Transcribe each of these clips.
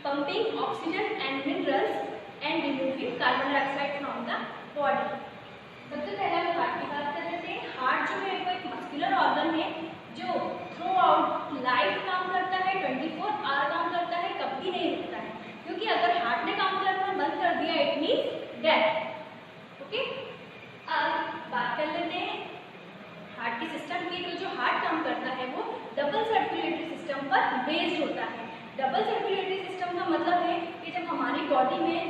pumping oxygen and minerals and removing carbon dioxide from the body. सबसे पहले हम heart की बात कर लेते हैं। हार्ट जो है वो एक मस्कुलर ऑर्गन है जो थ्रू आउट लाइफ काम करता है, 24 आवर काम करता है, कभी नहीं रुकता है, क्योंकि अगर हार्ट ने काम करना बंद कर दिया इट मीन्स डेथ। ओके, अब बात कर लेते हैं हार्ट के सिस्टम की। तो जो हार्ट काम करता है वो डबल सर्कुलेटरी सिस्टम पर बेस्ड होता है। डबल सर्कुलेटरी सिस्टम का मतलब है कि जब हमारी बॉडी में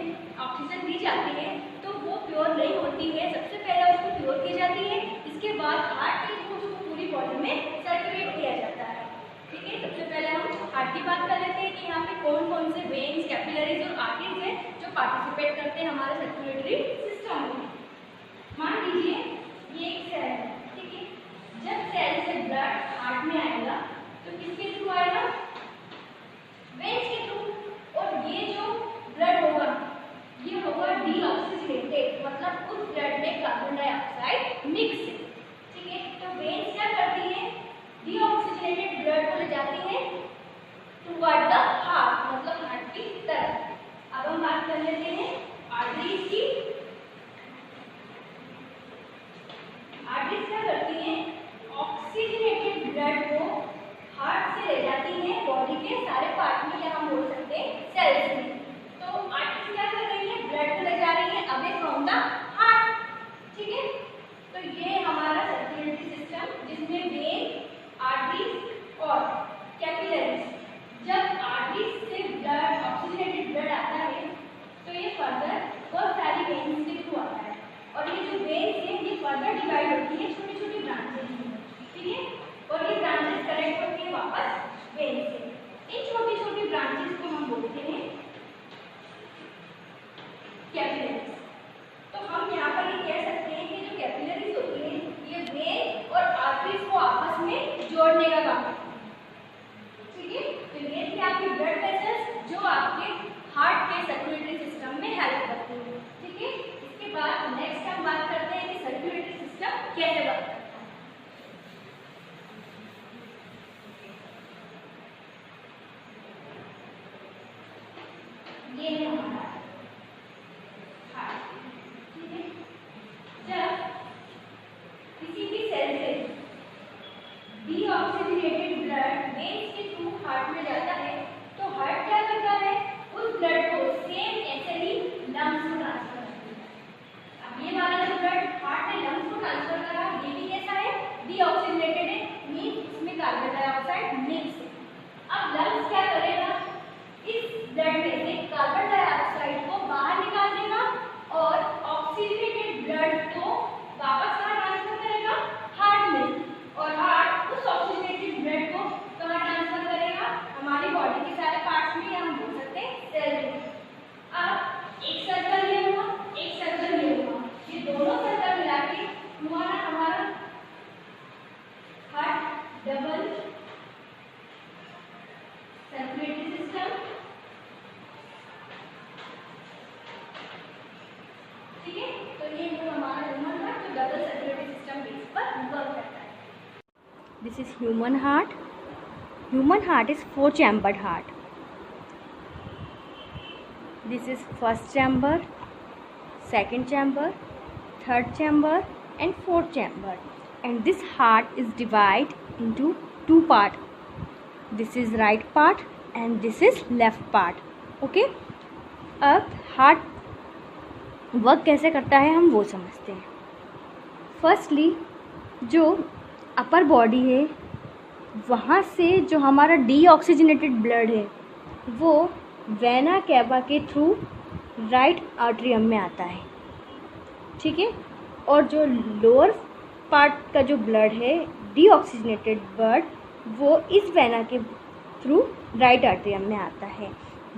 ऑक्सीजन दी जाती है तो वो प्योर नहीं होती है, सबसे पहले उसको प्योर की जाती है, इसके बाद हार्ट के थ्रू उसको पूरी बॉडी में सर्कुलेट किया जाता है। ठीक है, सबसे पहले हम हार्ट की बात कर लेते हैं कि यहाँ पे कौन कौन से वेन्स, कैपिलरीज और आर्टरीज हैं जो पार्टिसिपेट करते हैं हमारे सर्कुलेटरी सिस्टम में। मान लीजिए ये एक सेल है, ठीक है, जब सेल से ब्लड हार्ट में आएगा तो किसके थ्रू आएगा? वेन्स के थ्रू। और ये जो ब्लड होगा ये होगा डीऑक्सीजनेटेड, मतलब उस ब्लड में कार्बन डाइऑक्साइड मिक्स है। ठीक है, तो वेन्स क्या करती है? डीऑक्सीजनेटेड ब्लड को ले जाती है टुवर्ड द हार्ट, मतलब हार्ट की तरफ। अब हम बात कर लेते हैं आर्टरीज की। आर्टरीज क्या करती हैं? ऑक्सीजनेटेड ब्लड को हार्ट से ले जाती हैं बॉडी के सारे पार्ट में, या हम बोल सकते हैं सेल्स में। तो आर्टरीज क्या कर रही है? ब्लड को ले जा रही है अवे फ्रॉम द हार्ट। ठीक है, तो ये हमारा सर्कुलेटरी सिस्टम जिसमें वेन, आर्टरीज और कैपिलरीज। जब आर्टरीज से ब्लड, ऑक्सीजनेटेड ब्लड आता है तो ये फर्दर बहुत सारी वेन्स के थ्रू आता है, और ये जो वेन्स है ये फर्दर डिवाइड होती है छोटी छोटी ब्रांचेस में। ठीक है, और ये ब्रांचेस कनेक्ट होती है वापस वेन्स से। इन छोटी छोटी ब्रांचेस को हम बोलते हैं कैपिलरीज। तो हम यहाँ पर ये कह सकते हैं कि जो कैपिलरीज होती है ये वेन और आर्टरीज को आपस में जोड़ने का काम करती है। ठीक है, तो ये थे आपके ब्लड वेसल्स जो आपके हार्ट के सर्कुलेटरी सिस्टम में हेल्प करती है। ठीक है, इसके बाद नेक्स्ट हम बात करते हैं कि सर्कुलेटरी सिस्टम कैसे वर्क करता है। ये है हमारा हार्ट। ठीक है, जब किसी भी सेल से डीऑक्सीजनेटेड ब्लड वेन्स के थ्रू हार्ट में जाता है तो हार्ट क्या करता है? उस ब्लड को सेम ऐसे ही लंग्स में ट्रांसफर करता है। अब ये वाला जो ब्लड हार्ट ने लंग्स को ट्रांसफर करा ये भी कैसा है? डीऑक्सीजनेटेड है, मींस इसमें कार्बन डाइऑक्साइड मिक्स है। अब लंग्स क्या करेगा? इस ब्लड में से कार्बन डाइऑक्साइड को बाहर निकाल देगा और ऑक्सीजनेटेड ब्लड को वापस कहाँ ट्रांसफर करेगा? हार्ट में। और हार्ट उस ऑक्सीजनेटेड ब्लड को कहाँ ट्रांसफर करेगा? हमारी बॉडी के सारे पार्ट्स में, या हम बोल सकते हैं सेल में। अब एक सर्कल ये हुआ, एक सर्कल ये हुआ, ये दोनों सर्कल मिला के हुआ ना हमारा हार्ट डबल सर्कुलेटरी सिस्टम। ठीक है, तो ये जो हमारा ह्यूमन हार्ट जो डबल सर्कुलेटरी सिस्टम बेस पर वर्क करता है। This is human heart. Human heart is 4-chambered heart. This is first chamber, second chamber, third chamber and fourth chamber. And this heart is divided into 2 parts. This is right part and this is left part. Okay? अब heart work कैसे करता है हम वो समझते हैं। Firstly जो upper body है वहाँ से जो हमारा डीऑक्सीजनेटेड ब्लड है वो वेना कैवा के थ्रू राइट आर्टरियम में आता है। ठीक है, और जो लोअर पार्ट का जो ब्लड है डीऑक्सीजनेटेड ब्लड वो इस वेना के थ्रू राइट आर्टरियम में आता है।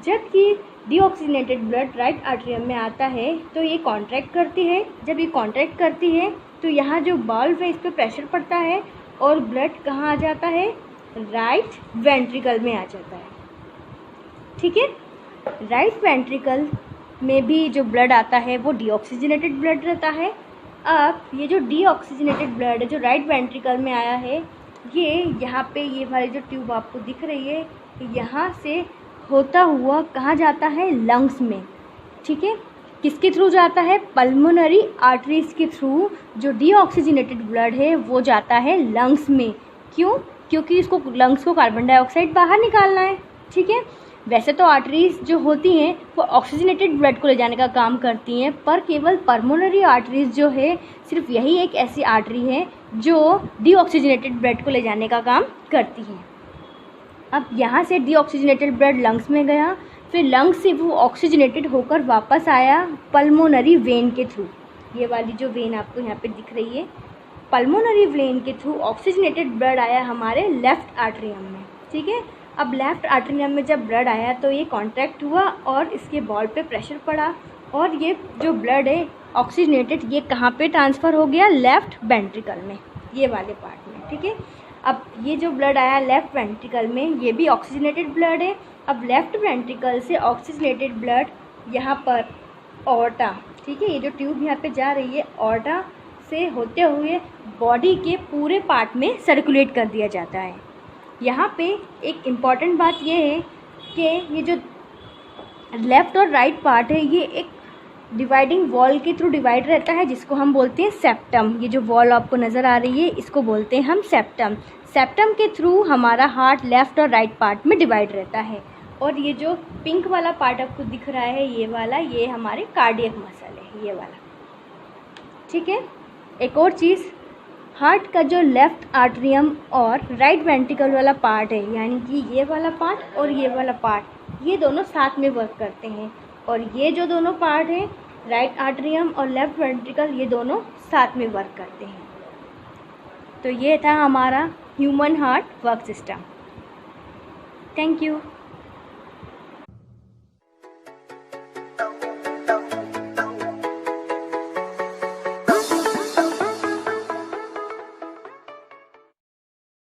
जब ये डीऑक्सीजनेटेड ब्लड राइट आर्टरियम में आता है तो ये कॉन्ट्रैक्ट करती है। जब ये कॉन्ट्रैक्ट करती है तो यहाँ जो बाल्व है इस पर प्रेशर पड़ता है और ब्लड कहाँ आ जाता है? राइट वेंट्रिकल में आ जाता है। ठीक है, राइट वेंट्रिकल में भी जो ब्लड आता है वो डीऑक्सीजनेटेड ब्लड रहता है। अब ये जो डीऑक्सीजनेटेड ब्लड है जो राइट वेंट्रिकल में आया है ये यहाँ पे ये वाली जो ट्यूब आपको दिख रही है यहाँ से होता हुआ कहाँ जाता है? लंग्स में। ठीक है, किसके थ्रू जाता है? पल्मोनरी आर्टरीज के थ्रू जो डीऑक्सीजनेटेड ब्लड है वो जाता है लंग्स में। क्यों? क्योंकि इसको लंग्स को कार्बन डाइऑक्साइड बाहर निकालना है। ठीक है, वैसे तो आर्टरीज जो होती हैं वो ऑक्सीजनेटेड ब्लड को ले जाने का काम करती हैं, पर केवल पल्मोनरी आर्टरीज जो है सिर्फ यही एक ऐसी आर्टरी है जो डीऑक्सीजनेटेड ब्लड को ले जाने का काम करती है। अब यहाँ से डीऑक्सीजनेटेड ब्लड लंग्स में गया, फिर लंग्स से वो ऑक्सीजनेटेड होकर वापस आया पल्मोनरी वेन के थ्रू। ये वाली जो वेन आपको यहाँ पे दिख रही है, पल्मोनरी वेन के थ्रू ऑक्सीजनेटेड ब्लड आया हमारे लेफ़्ट आर्टरियम में। ठीक है, अब लेफ़्ट आर्टरियम में जब ब्लड आया तो ये कॉन्ट्रैक्ट हुआ और इसके बॉल पे प्रेशर पड़ा और ये जो ब्लड है ऑक्सीजनेटेड ये कहाँ पे ट्रांसफ़र हो गया? लेफ़्ट वेंट्रिकल में, ये वाले पार्ट में। ठीक है, अब ये जो ब्लड आया लेफ़्ट वेंट्रिकल में ये भी ऑक्सीजनेटेड ब्लड है। अब लेफ़्ट वेंट्रिकल से ऑक्सीजनेटेड ब्लड यहाँ पर ऑर्टा, ठीक है, ये जो ट्यूब यहाँ पे जा रही है ऑर्टा से होते हुए बॉडी के पूरे पार्ट में सर्कुलेट कर दिया जाता है। यहाँ पे एक इम्पॉर्टेंट बात ये है कि ये जो लेफ़्ट और राइट पार्ट है ये एक डिवाइडिंग वॉल के थ्रू डिवाइड रहता है जिसको हम बोलते हैं सेप्टम। ये जो वॉल आपको नज़र आ रही है इसको बोलते हैं हम सेप्टम। सेप्टम के थ्रू हमारा हार्ट लेफ़्ट और राइट पार्ट में डिवाइड रहता है। और ये जो पिंक वाला पार्ट आपको दिख रहा है ये वाला, ये हमारे कार्डियक मसल है, ये वाला। ठीक है, एक और चीज़, हार्ट का जो लेफ़्ट आर्टरियम और राइट वेंट्रिकल वाला पार्ट है, यानी कि ये वाला पार्ट और ये वाला पार्ट, ये दोनों साथ में वर्क करते हैं। और ये जो दोनों पार्ट हैं राइट आर्टरियम और लेफ़्ट वेंट्रिकल, ये दोनों साथ में वर्क करते हैं। तो ये था हमारा human heart work system. Thank you.